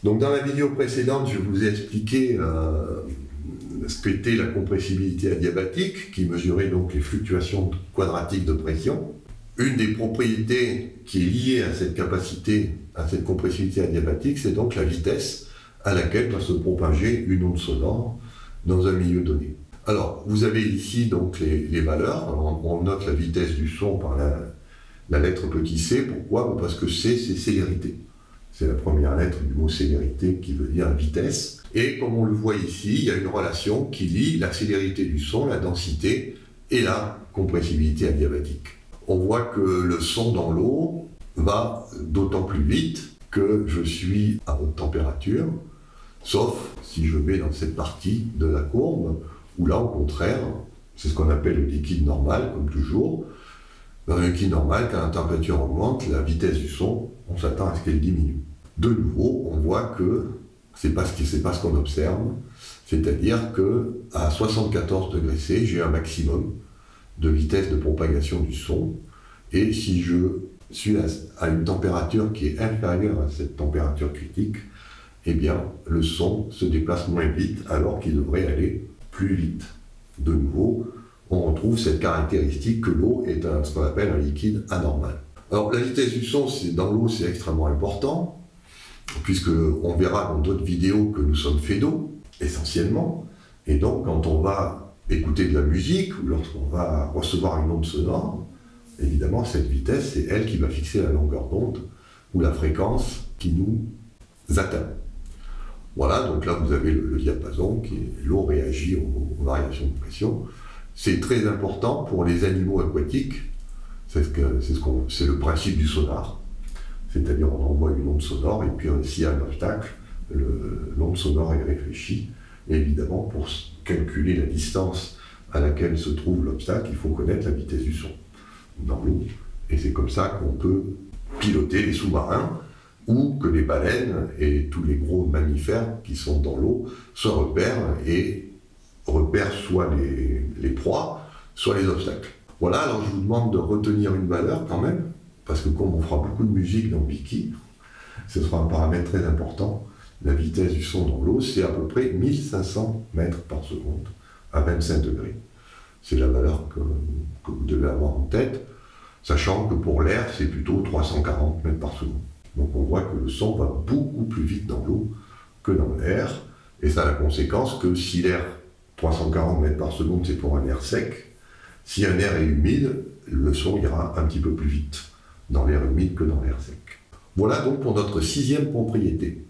Donc dans la vidéo précédente, je vous ai expliqué ce qu'était la compressibilité adiabatique, qui mesurait donc les fluctuations quadratiques de pression. Une des propriétés qui est liée à cette capacité, à cette compressibilité adiabatique, c'est donc la vitesse à laquelle va se propager une onde sonore dans un milieu donné. Alors, vous avez ici donc les valeurs. On note la vitesse du son par la lettre petit c. Pourquoi? Parce que c, c'est célérité. C'est la première lettre du mot célérité qui veut dire vitesse. Et comme on le voit ici, il y a une relation qui lie la célérité du son, la densité et la compressibilité adiabatique. On voit que le son dans l'eau va d'autant plus vite que je suis à haute température, sauf si je vais dans cette partie de la courbe, où là, au contraire, c'est ce qu'on appelle le liquide normal, comme toujours. Dans le liquide normal, quand la température augmente, la vitesse du son, on s'attend à ce qu'elle diminue. De nouveau, on voit que c'est pas ce qu'on observe, c'est-à-dire qu'à 74 degrés C, j'ai un maximum de vitesse de propagation du son, et si je suis à une température qui est inférieure à cette température critique, eh bien, le son se déplace moins vite, alors qu'il devrait aller plus vite. De nouveau, on retrouve cette caractéristique que l'eau est ce qu'on appelle un liquide anormal. Alors, la vitesse du son, dans l'eau, c'est extrêmement important, puisque on verra dans d'autres vidéos que nous sommes faits d'eau, essentiellement, et donc quand on va écouter de la musique, ou lorsqu'on va recevoir une onde sonore, évidemment, cette vitesse, c'est elle qui va fixer la longueur d'onde, ou la fréquence qui nous atteint. Voilà, donc là vous avez le diapason, l'eau réagit aux variations de pression. C'est très important pour les animaux aquatiques, c'est le principe du sonar. C'est-à-dire on envoie une onde sonore et puis s'il y a un obstacle, l'onde sonore est réfléchie. Et évidemment, pour calculer la distance à laquelle se trouve l'obstacle, il faut connaître la vitesse du son dans l'eau. Et c'est comme ça qu'on peut piloter les sous-marins, ou que les baleines et tous les gros mammifères qui sont dans l'eau se repèrent et repèrent soit les proies, soit les obstacles. Voilà, alors je vous demande de retenir une valeur quand même, parce que comme on fera beaucoup de musique dans Wiki, ce sera un paramètre très important. La vitesse du son dans l'eau, c'est à peu près 1500 mètres par seconde à 25 degrés. C'est la valeur que vous devez avoir en tête, sachant que pour l'air, c'est plutôt 340 mètres par seconde. Donc on voit que le son va beaucoup plus vite dans l'eau que dans l'air, et ça a la conséquence que si l'air 340 mètres par seconde, c'est pour un air sec, si un air est humide, le son ira un petit peu plus vite dans l'air humide que dans l'air sec. Voilà donc pour notre 6e propriété.